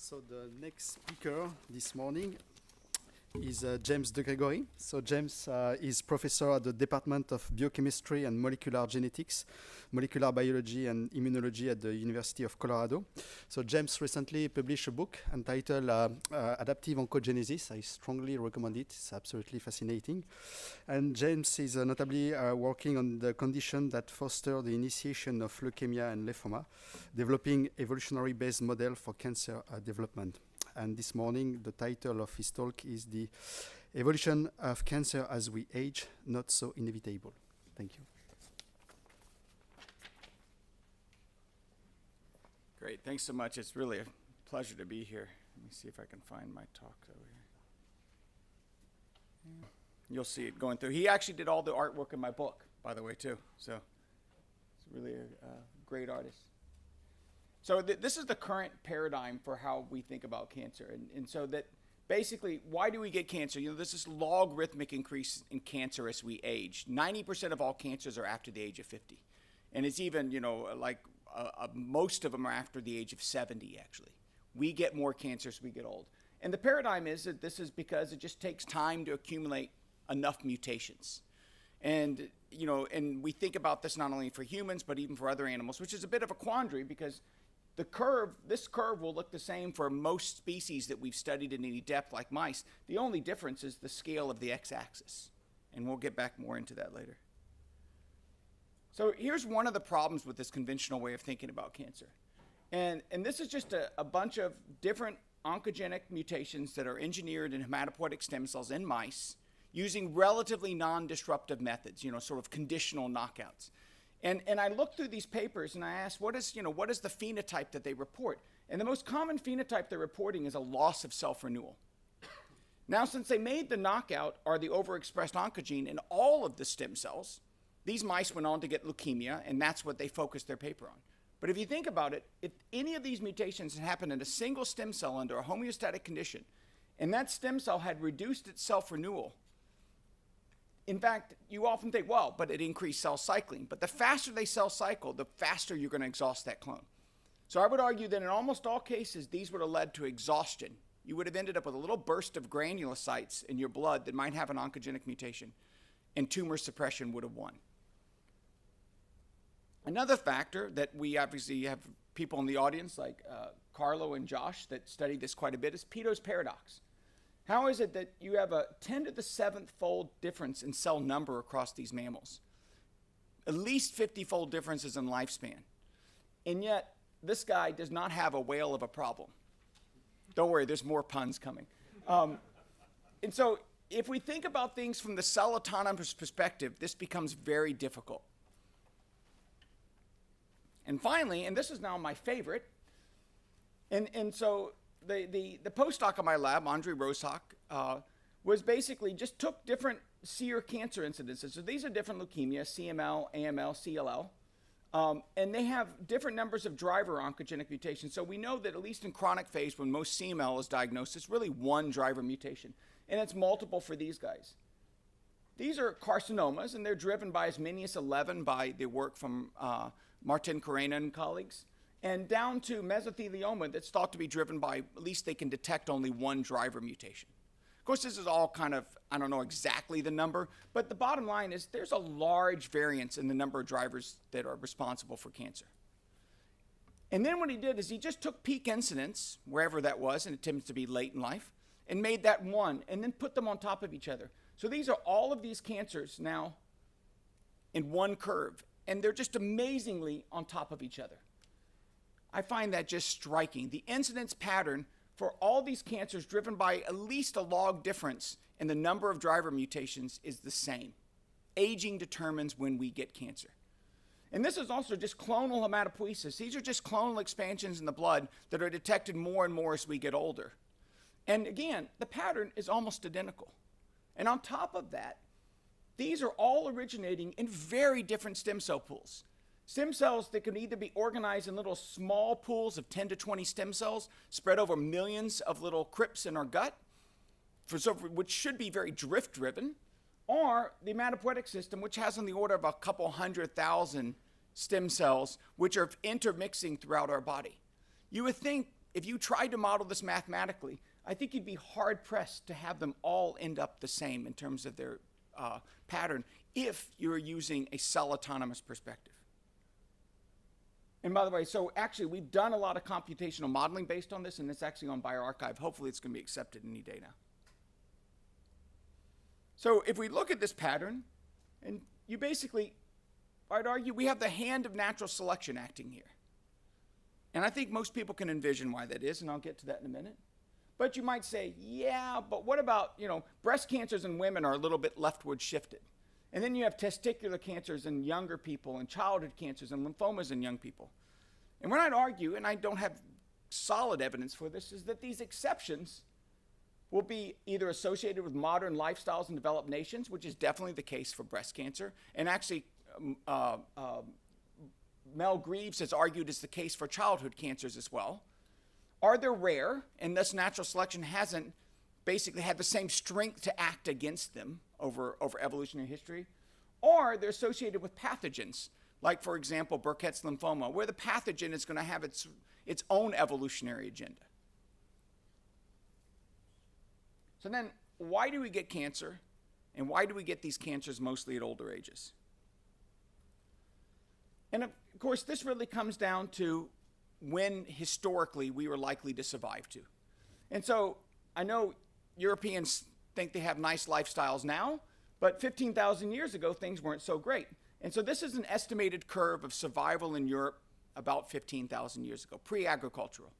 So the next speaker this morning is James DeGregori. So James is professor at the Department of Biochemistry and Molecular Genetics, Molecular Biology and Immunology at the University of Colorado. So James recently published a book entitled Adaptive Oncogenesis. I strongly recommend it. It's absolutely fascinating. And James is notably working on the condition that foster the initiation of leukemia and lymphoma, developing evolutionary-based model for cancer development. And this morning, the title of his talk is The Evolution of Cancer as We Age, Not So Inevitable. Thank you. Great, thanks so much. It's really a pleasure to be here. Let me see if I can find my talk over here. Yeah. You'll see it going through. He actually did all the artwork in my book, by the way, too. So it's really a great artist. So this is the current paradigm for how we think about cancer. And so that basically, why do we get cancer? You know, there's this logarithmic increase in cancer as we age. 90% of all cancers are after the age of 50. And it's even, you know, like most of them are after the age of 70, actually. We get more cancer as we get old. And the paradigm is that this is because it just takes time to accumulate enough mutations. And, you know, and we think about this not only for humans, but even for other animals, which is a bit of a quandary because this curve will look the same for most species that we've studied in any depth, like mice. The only difference is the scale of the x-axis. And we'll get back more into that later. So here's one of the problems with this conventional way of thinking about cancer. And this is just a bunch of different oncogenic mutations that are engineered in hematopoietic stem cells in mice using relatively non-disruptive methods, you know, sort of conditional knockouts. And I looked through these papers and I asked, what is the phenotype that they report? And the most common phenotype they're reporting is a loss of self-renewal. Now, since they made the knockout or the overexpressed oncogene in all of the stem cells, these mice went on to get leukemia, and that's what they focused their paper on. But if you think about it, if any of these mutations had happened in a single stem cell under a homeostatic condition, and that stem cell had reduced its self-renewal, in fact, you often think, well, but it increased cell cycling. But the faster they cell cycle, the faster you're going to exhaust that clone. So I would argue that in almost all cases, these would have led to exhaustion. You would have ended up with a little burst of granulocytes in your blood that might have an oncogenic mutation, and tumor suppression would have won. Another factor that we obviously have people in the audience like Carlo and Josh that study this quite a bit is Peto's paradox. How is it that you have a 10 to the 7th fold difference in cell number across these mammals? At least 50-fold differences in lifespan. And yet, this guy does not have a whale of a problem. Don't worry, there's more puns coming. And so, if we think about things from the cell autonomous perspective, this becomes very difficult. And finally, and this is now my favorite, and so the postdoc in my lab, Andre Roshak, was basically just took different SEER cancer incidences. So these are different leukemias, CML, AML, CLL. And they have different numbers of driver oncogenic mutations. So we know that at least in chronic phase, when most CML is diagnosed, it's really one driver mutation. And it's multiple for these guys. These are carcinomas, and they're driven by as many as 11 by the work from Martin Carrena and colleagues, and down to mesothelioma that's thought to be driven by, at least they can detect only one driver mutation. Of course, this is all kind of, I don't know exactly the number, but the bottom line is there's a large variance in the number of drivers that are responsible for cancer. And then what he did is he just took peak incidence, wherever that was, and it tends to be late in life, and made that one, and then put them on top of each other. So these are all of these cancers now in one curve, and they're just amazingly on top of each other. I find that just striking. The incidence pattern for all these cancers driven by at least a log difference in the number of driver mutations is the same. Aging determines when we get cancer. And this is also just clonal hematopoiesis. These are just clonal expansions in the blood that are detected more and more as we get older. And again, the pattern is almost identical. And on top of that, these are all originating in very different stem cell pools. Stem cells that can either be organized in little small pools of 10 to 20 stem cells spread over millions of little crypts in our gut, which should be very drift-driven, or the hematopoietic system, which has on the order of a couple 100,000 stem cells, which are intermixing throughout our body. You would think if you tried to model this mathematically, I think you'd be hard-pressed to have them all end up the same in terms of their pattern if you're using a cell-autonomous perspective. And by the way, so actually we've done a lot of computational modeling based on this, and it's actually on bioRxiv. Hopefully it's going to be accepted any day now. So if we look at this pattern, and you basically, I'd argue we have the hand of natural selection acting here. And I think most people can envision why that is, and I'll get to that in a minute. But you might say, yeah, but what about, breast cancers in women are a little bit leftward shifted. And then you have testicular cancers in younger people and childhood cancers and lymphomas in young people. And what I'd argue, and I don't have solid evidence for this, is that these exceptions will be either associated with modern lifestyles in developed nations, which is definitely the case for breast cancer, and actually Mel Greaves has argued is the case for childhood cancers as well. Are they rare, and thus natural selection hasn't basically had the same strength to act against them over evolutionary history? Or they're associated with pathogens, like, for example, Burkitt's lymphoma, where the pathogen is going to have its own evolutionary agenda. So then, why do we get cancer, and why do we get these cancers mostly at older ages? And of course, this really comes down to when historically we were likely to survive to. And so I know Europeans think they have nice lifestyles now, but 15,000 years ago, things weren't so great. And so this is an estimated curve of survival in Europe about 15,000 years ago, pre-agricultural.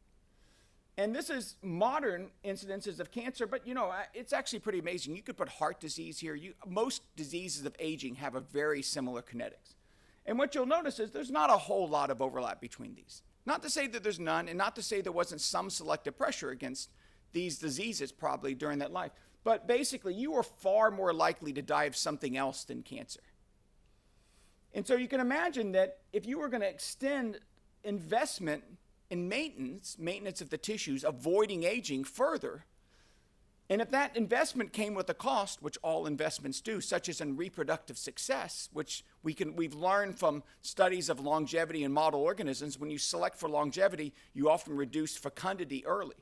And this is modern incidences of cancer, but it's actually pretty amazing. You could put heart disease here. Most diseases of aging have a very similar kinetics. And what you'll notice is there's not a whole lot of overlap between these. Not to say that there's none, and not to say there wasn't some selective pressure against these diseases probably during that life. But basically, you are far more likely to die of something else than cancer. And so you can imagine that if you were going to extend investment in maintenance of the tissues, avoiding aging further, and if that investment came with a cost, which all investments do, such as in reproductive success, which we've learned from studies of longevity in model organisms, when you select for longevity, you often reduce fecundity early.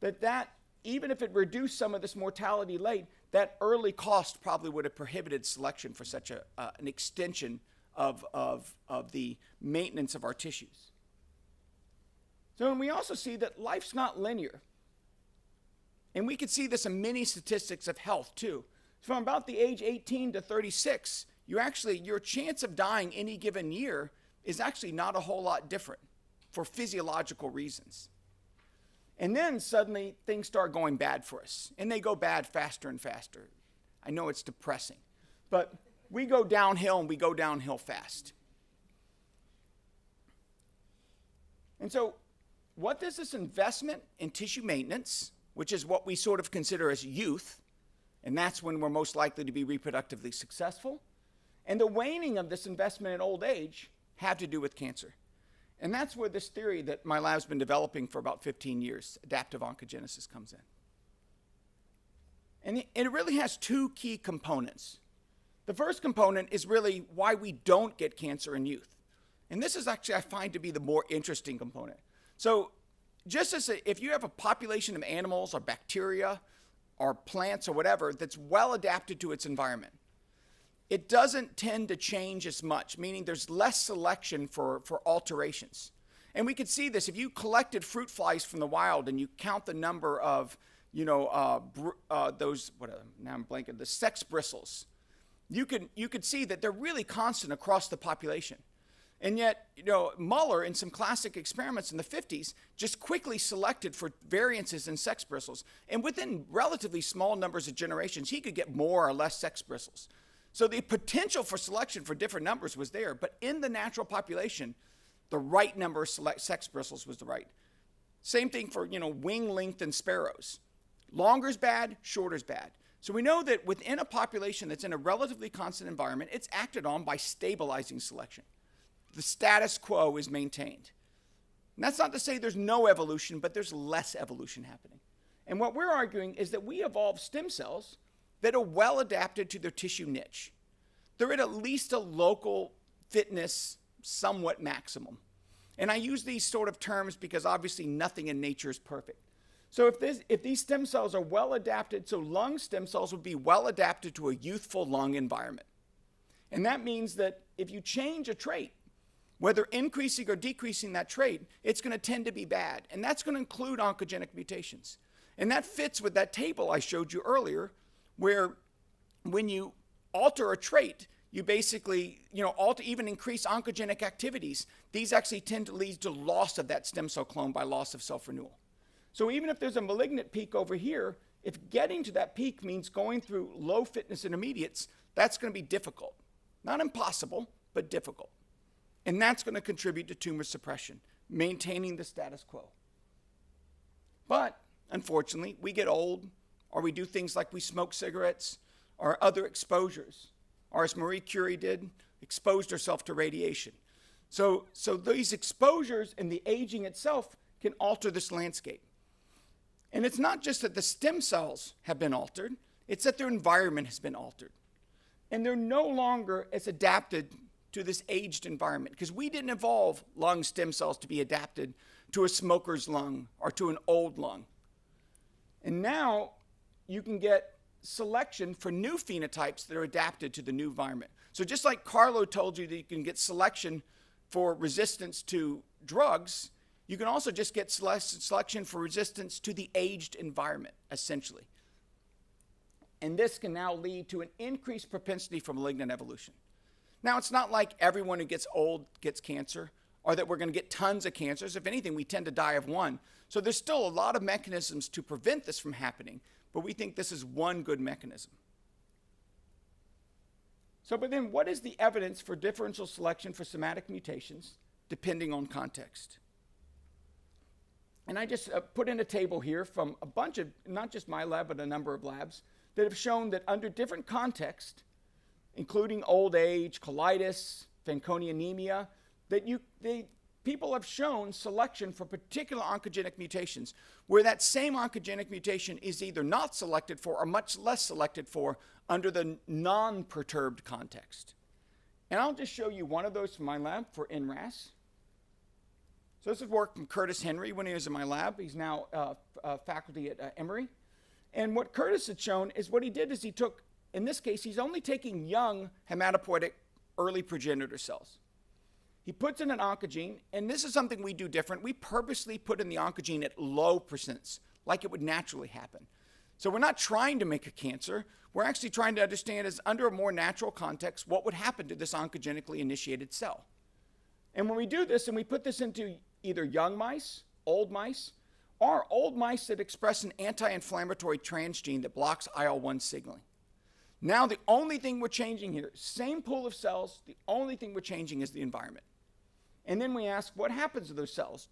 That even if it reduced some of this mortality late, that early cost probably would have prohibited selection for such an extension of the maintenance of our tissues. So, and we also see that life's not linear. And we could see this in many statistics of health too. From about the age 18 to 36, your chance of dying any given year is actually not a whole lot different for physiological reasons. And then suddenly things start going bad for us, and they go bad faster and faster. I know it's depressing, but we go downhill, and we go downhill fast. And so what does this investment in tissue maintenance, which is what we sort of consider as youth, and that's when we're most likely to be reproductively successful, and the waning of this investment in old age have to do with cancer. And that's where this theory that my lab's been developing for about 15 years, adaptive oncogenesis, comes in. And it really has two key components. The first component is really why we don't get cancer in youth. And this is actually, I find, to be the more interesting component. So just as if you have a population of animals or bacteria or plants or whatever that's well adapted to its environment, it doesn't tend to change as much, meaning there's less selection for alterations. And we could see this if you collected fruit flies from the wild and you count the number of, now I'm blanking, the sex bristles. You could see that they're really constant across the population. And yet, Muller, in some classic experiments in the 50s, just quickly selected for variances in sex bristles. And within relatively small numbers of generations, he could get more or less sex bristles. So the potential for selection for different numbers was there. But in the natural population, the right number of sex bristles was the right. Same thing for, wing length in sparrows. Longer's bad, shorter's bad. So we know that within a population that's in a relatively constant environment, it's acted on by stabilizing selection. The status quo is maintained. And that's not to say there's no evolution, but there's less evolution happening. And what we're arguing is that we evolved stem cells that are well adapted to their tissue niche. They're at least a local fitness somewhat maximum. And I use these sort of terms because obviously nothing in nature is perfect. So if these stem cells are well adapted, so lung stem cells would be well adapted to a youthful lung environment. And that means that if you change a trait, whether increasing or decreasing that trait, it's going to tend to be bad. And that's going to include oncogenic mutations. And that fits with that table I showed you earlier, where when you alter a trait, you basically, even increase oncogenic activities. These actually tend to lead to loss of that stem cell clone by loss of self-renewal. So even if there's a malignant peak over here, if getting to that peak means going through low fitness intermediates, that's going to be difficult. Not impossible, but difficult. And that's going to contribute to tumor suppression, maintaining the status quo. But unfortunately, we get old, or we do things like we smoke cigarettes, or other exposures, or as Marie Curie did, exposed herself to radiation. So these exposures and the aging itself can alter this landscape. And it's not just that the stem cells have been altered, it's that their environment has been altered. And they're no longer as adapted to this aged environment, because we didn't evolve lung stem cells to be adapted to a smoker's lung or to an old lung. And now you can get selection for new phenotypes that are adapted to the new environment. So just like Carlo told you that you can get selection for resistance to drugs, you can also just get selection for resistance to the aged environment, essentially. And this can now lead to an increased propensity for malignant evolution. Now, it's not like everyone who gets old gets cancer, or that we're going to get tons of cancers. If anything, we tend to die of one. So there's still a lot of mechanisms to prevent this from happening, but we think this is one good mechanism. So, but then what is the evidence for differential selection for somatic mutations, depending on context? And I just put in a table here from a bunch of, not just my lab, but a number of labs, that have shown that under different contexts, including old age, colitis, Fanconi anemia, that people have shown selection for particular oncogenic mutations, where that same oncogenic mutation is either not selected for or much less selected for under the non-perturbed context. And I'll just show you one of those from my lab for NRAS. So this is work from Curtis Henry when he was in my lab. He's now faculty at Emory. And what Curtis had shown is what he did is he took, in this case, he's only taking young hematopoietic early progenitor cells. He puts in an oncogene, and this is something we do different. We purposely put in the oncogene at low percents, like it would naturally happen. So we're not trying to make a cancer. We're actually trying to understand, as under a more natural context, what would happen to this oncogenically initiated cell. And when we do this, and we put this into either young mice, or old mice that express an anti-inflammatory transgene that blocks IL-1 signaling. Now the only thing we're changing here, same pool of cells, the only thing we're changing is the environment. And then we ask, what happens to those cells?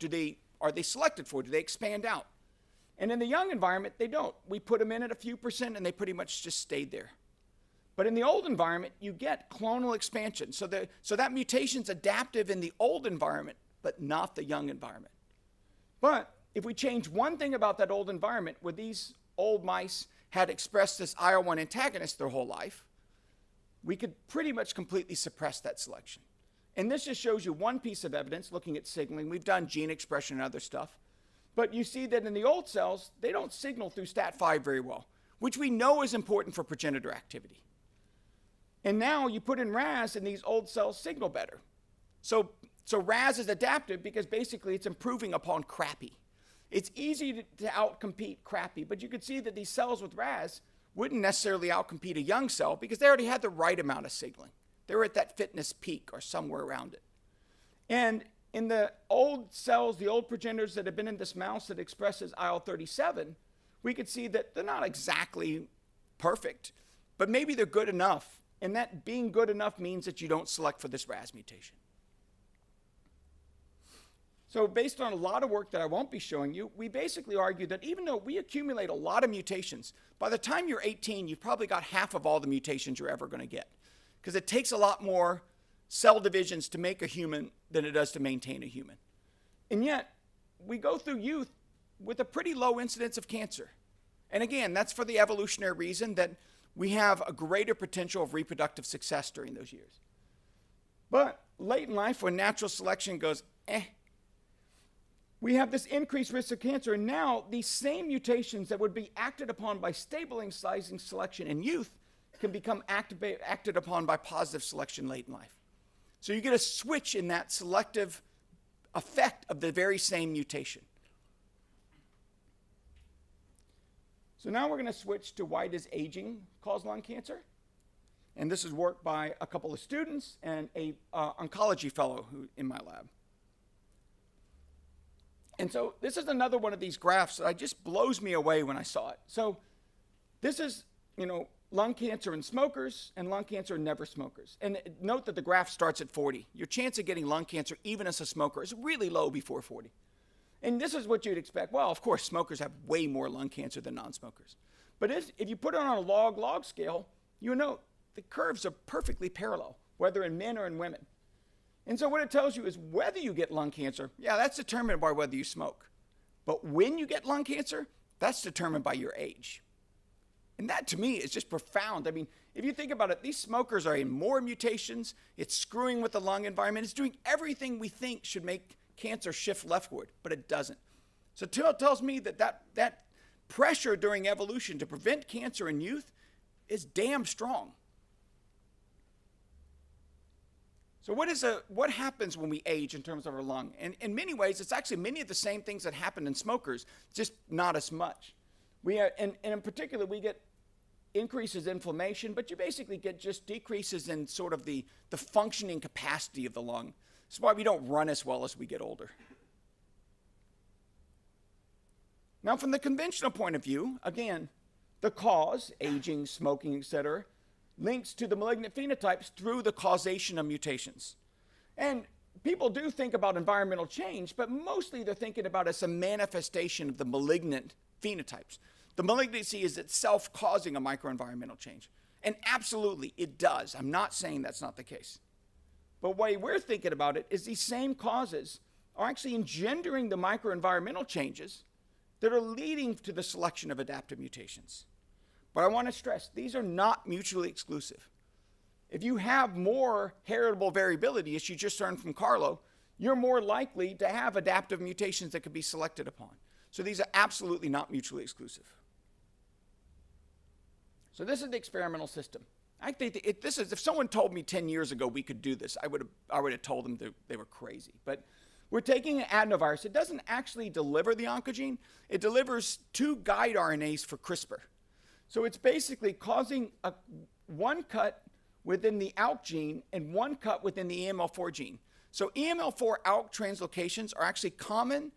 Are they selected for? Do they expand out? And in the young environment, they don't. We put them in at a few percent and they pretty much just stayed there. But in the old environment, you get clonal expansion. So that mutation's adaptive in the old environment, but not the young environment. But if we change one thing about that old environment, where these old mice had expressed this IL-1 antagonist their whole life, we could pretty much completely suppress that selection. And this just shows you one piece of evidence looking at signaling. We've done gene expression and other stuff. But you see that in the old cells, they don't signal through STAT5 very well, which we know is important for progenitor activity. And now you put in RAS and these old cells signal better. So RAS is adaptive because basically it's improving upon crappy. It's easy to outcompete crappy, but you could see that these cells with RAS wouldn't necessarily outcompete a young cell because they already had the right amount of signaling. They were at that fitness peak or somewhere around it. And in the old cells, the old progenitors that have been in this mouse that expresses IL-37, we could see that they're not exactly perfect, but maybe they're good enough. And that being good enough means that you don't select for this RAS mutation. So based on a lot of work that I won't be showing you, we basically argue that even though we accumulate a lot of mutations, by the time you're 18, you've probably got half of all the mutations you're ever going to get. Because it takes a lot more cell divisions to make a human than it does to maintain a human. And yet, we go through youth with a pretty low incidence of cancer. And again, that's for the evolutionary reason that we have a greater potential of reproductive success during those years. But late in life, when natural selection goes, we have this increased risk of cancer. And now these same mutations that would be acted upon by stabilizing selection in youth can become acted upon by positive selection late in life. So you get a switch in that selective effect of the very same mutation. So now we're going to switch to why does aging cause lung cancer? And this is work by a couple of students and a oncology fellow in my lab. And so this is another one of these graphs that just blows me away when I saw it. So this is, lung cancer in smokers and lung cancer in never smokers. And note that the graph starts at 40. Your chance of getting lung cancer, even as a smoker, is really low before 40. And this is what you'd expect. Well, of course, smokers have way more lung cancer than non-smokers. But if you put it on a log-log scale, you note the curves are perfectly parallel, whether in men or in women. And so what it tells you is whether you get lung cancer, yeah, that's determined by whether you smoke. But when you get lung cancer, that's determined by your age. And that, to me, is just profound. I mean, if you think about it, these smokers are in more mutations. It's screwing with the lung environment. It's doing everything we think should make cancer shift leftward, but it doesn't. So it tells me that pressure during evolution to prevent cancer in youth is damn strong. So what happens when we age in terms of our lung? And in many ways, it's actually many of the same things that happen in smokers, just not as much. And in particular, we get increases in inflammation, but you basically get just decreases in sort of the functioning capacity of the lung. That's why we don't run as well as we get older. Now, from the conventional point of view, again, the cause, aging, smoking, etc., links to the malignant phenotypes through the causation of mutations. And people do think about environmental change, but mostly they're thinking about it as a manifestation of the malignant phenotypes. The malignancy is itself causing a microenvironmental change. And absolutely, it does. I'm not saying that's not the case. But the way we're thinking about it is these same causes are actually engendering the microenvironmental changes that are leading to the selection of adaptive mutations. But I want to stress, these are not mutually exclusive. If you have more heritable variability, as you just learned from Carlo, you're more likely to have adaptive mutations that could be selected upon. So these are absolutely not mutually exclusive. So this is the experimental system. I think if someone told me 10 years ago we could do this, I would have told them they were crazy. But we're taking an adenovirus. It doesn't actually deliver the oncogene. It delivers 2 guide RNAs for CRISPR. So it's basically causing one cut within the ALK gene and one cut within the EML4 gene. So EML4 ALK translocations are actually common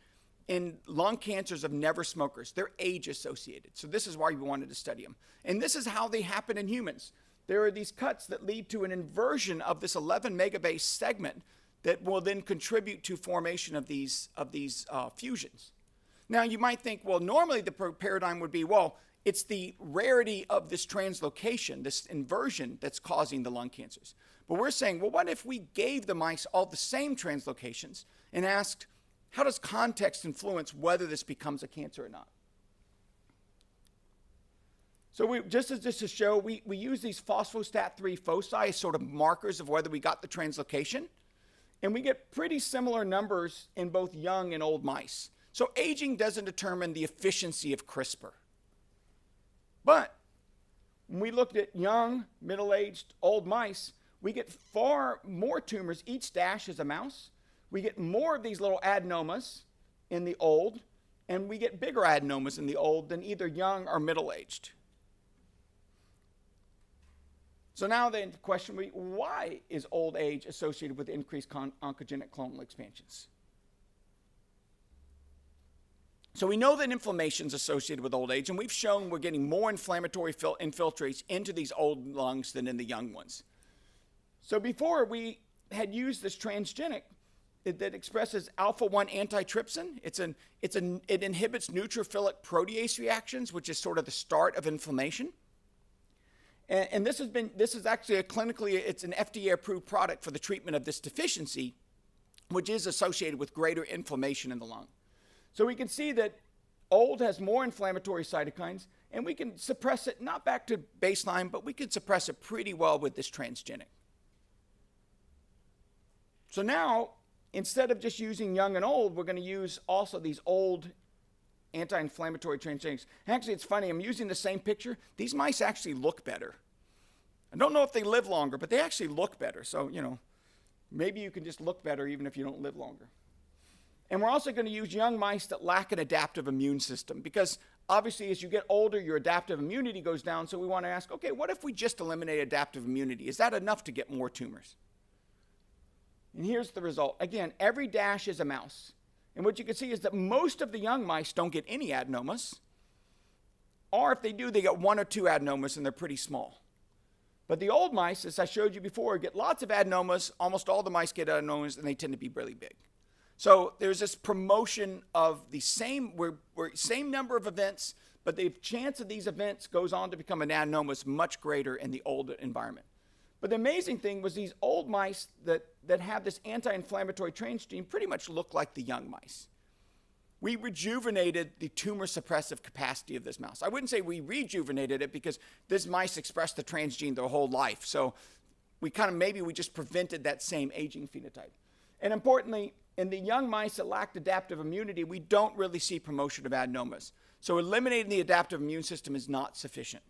in lung cancers of never smokers. They're age associated. So this is why we wanted to study them. And this is how they happen in humans. There are these cuts that lead to an inversion of this 11 megabase segment that will then contribute to formation of these fusions. Now you might think, well, normally the paradigm would be, well, it's the rarity of this translocation, this inversion, that's causing the lung cancers. But we're saying, well, what if we gave the mice all the same translocations and asked, how does context influence whether this becomes a cancer or not? So just to show, we use these phosphostat-3 foci as sort of markers of whether we got the translocation. And we get pretty similar numbers in both young and old mice. So aging doesn't determine the efficiency of CRISPR. But when we looked at young, middle-aged, old mice, we get far more tumors. Each dash is a mouse. We get more of these little adenomas in the old, and we get bigger adenomas in the old than either young or middle-aged. So now then the question, why is old age associated with increased oncogenic clonal expansions? So we know that inflammation is associated with old age, and we've shown we're getting more inflammatory infiltrates into these old lungs than in the young ones. So before, we had used this transgenic that expresses alpha-1 antitrypsin. It inhibits neutrophilic protease reactions, which is sort of the start of inflammation. And this is actually it's an FDA-approved product for the treatment of this deficiency, which is associated with greater inflammation in the lung. So we can see that old has more inflammatory cytokines, and we can suppress it, not back to baseline, but we can suppress it pretty well with this transgenic. So now, instead of just using young and old, we're going to use also these old anti-inflammatory transgenics. Actually, it's funny, I'm using the same picture. These mice actually look better. I don't know if they live longer, but they actually look better. So, maybe you can just look better even if you don't live longer. And we're also going to use young mice that lack an adaptive immune system, because obviously as you get older, your adaptive immunity goes down. So we want to ask, okay, what if we just eliminate adaptive immunity? Is that enough to get more tumors? And here's the result. Again, every dash is a mouse. And what you can see is that most of the young mice don't get any adenomas. Or if they do, they get 1 or 2 adenomas, and they're pretty small. But the old mice, as I showed you before, get lots of adenomas. Almost all the mice get adenomas, and they tend to be really big. So there's this promotion of the same number of events, but the chance of these events goes on to become an adenoma is much greater in the old environment. But the amazing thing was these old mice that have this anti-inflammatory transgene pretty much look like the young mice. We rejuvenated the tumor suppressive capacity of this mouse. I wouldn't say we rejuvenated it, because this mice expressed the transgene their whole life. So we just prevented that same aging phenotype. And importantly, in the young mice that lacked adaptive immunity, we don't really see promotion of adenomas. So eliminating the adaptive immune system is not sufficient.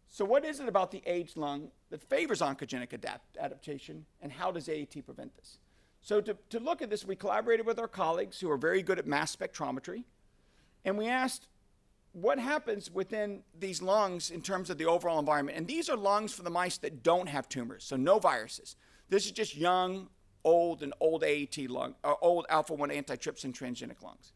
So what is it about the aged lung that favors oncogenic adaptation, and how does AAT prevent this? So to look at this, we collaborated with our colleagues who are very good at mass spectrometry, and we asked what happens within these lungs in terms of the overall environment. And these are lungs for the mice that don't have tumors, so no viruses. This is just young, old, and old AAT lung, old alpha-1 antitrypsin transgenic lungs.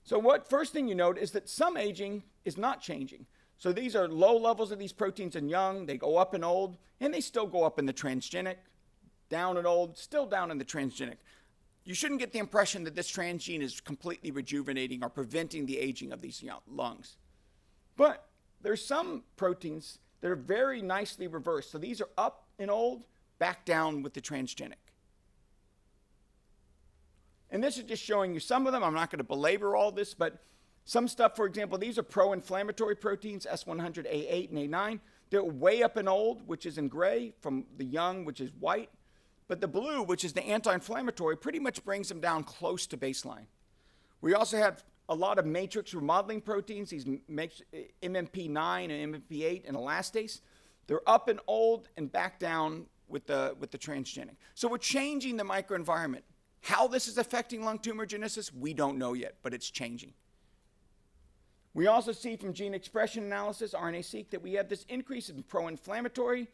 So first thing you note is that some aging is not changing. So these are low levels of these proteins in young, they go up in old, and they still go up in the transgenic, down in old, still down in the transgenic. You shouldn't get the impression that this transgene is completely rejuvenating or preventing the aging of these young lungs. But there's some proteins that are very nicely reversed. So these are up in old, back down with the transgenic. And this is just showing you some of them. I'm not going to belabor all this, but some stuff, for example, these are pro-inflammatory proteins, S100, A8, and A9. They're way up in old, which is in gray, from the young, which is white. But the blue, which is the anti-inflammatory, pretty much brings them down close to baseline. We also have a lot of matrix remodeling proteins, these MMP9 and MMP8 and elastase. They're up in old and back down with the transgenic. So we're changing the microenvironment. How this is affecting lung tumorigenesis, we don't know yet, but it's changing. We also see from gene expression analysis, RNA-seq, that we have this increase in pro-inflammatory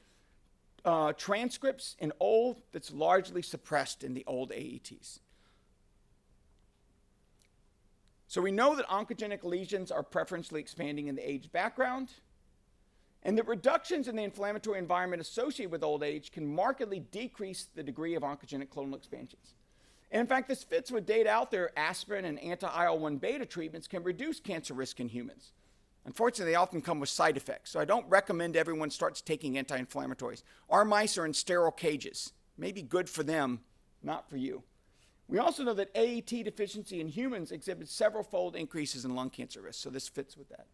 transcripts in old that's largely suppressed in the old AETs. So we know that oncogenic lesions are preferentially expanding in the age background, and that reductions in the inflammatory environment associated with old age can markedly decrease the degree of oncogenic clonal expansions. And in fact, this fits with data out there. Aspirin and anti-IL-1 beta treatments can reduce cancer risk in humans. Unfortunately, they often come with side effects, so I don't recommend everyone starts taking anti-inflammatories. Our mice are in sterile cages. Maybe good for them, not for you. We also know that AAT deficiency in humans exhibits several-fold increases in lung cancer risk, so this fits with that.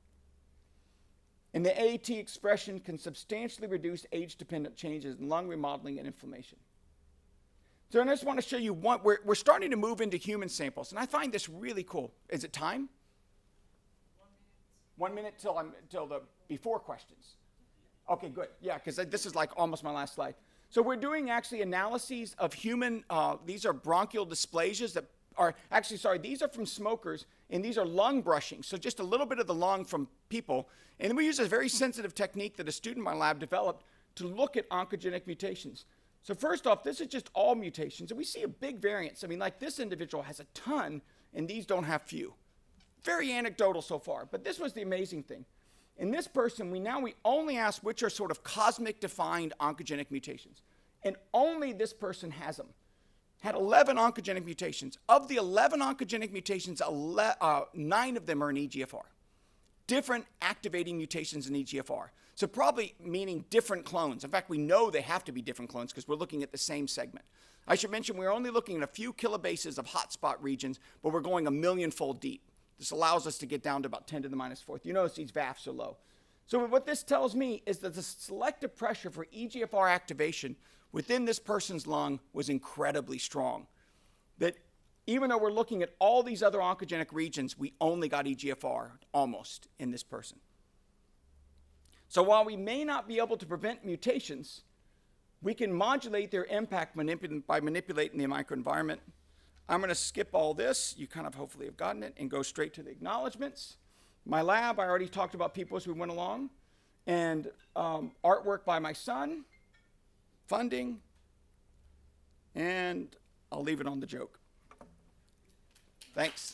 And the AAT expression can substantially reduce age-dependent changes in lung remodeling and inflammation. So I just want to show you we're starting to move into human samples, and I find this really cool. Is it time? 1 minute till the before questions. Okay, good. Yeah, because this is like almost my last slide. So we're doing actually analyses of human, these are bronchial dysplasias that are, actually, sorry, these are from smokers, and these are lung brushing. So just a little bit of the lung from people. And then we use a very sensitive technique that a student in my lab developed to look at oncogenic mutations. So first off, this is just all mutations, and we see a big variance. I mean, like this individual has a ton, and these don't have few. Very anecdotal so far, but this was the amazing thing. In this person, we only ask which are sort of cosmic defined oncogenic mutations, and only this person has them. Had 11 oncogenic mutations. Of the 11 oncogenic mutations, 9 of them are in EGFR. Different activating mutations in EGFR. So probably meaning different clones. In fact, we know they have to be different clones because we're looking at the same segment. I should mention we're only looking at a few kilobases of hotspot regions, but we're going a millionfold deep. This allows us to get down to about 10 to the minus fourth. You notice these VAFs are low. So what this tells me is that the selective pressure for EGFR activation within this person's lung was incredibly strong. That even though we're looking at all these other oncogenic regions, we only got EGFR almost in this person. So while we may not be able to prevent mutations, we can modulate their impact by manipulating the microenvironment. I'm going to skip all this. You kind of hopefully have gotten it, and go straight to the acknowledgments. My lab, I already talked about people as we went along, and artwork by my son, funding, and I'll leave it on the joke. Thanks.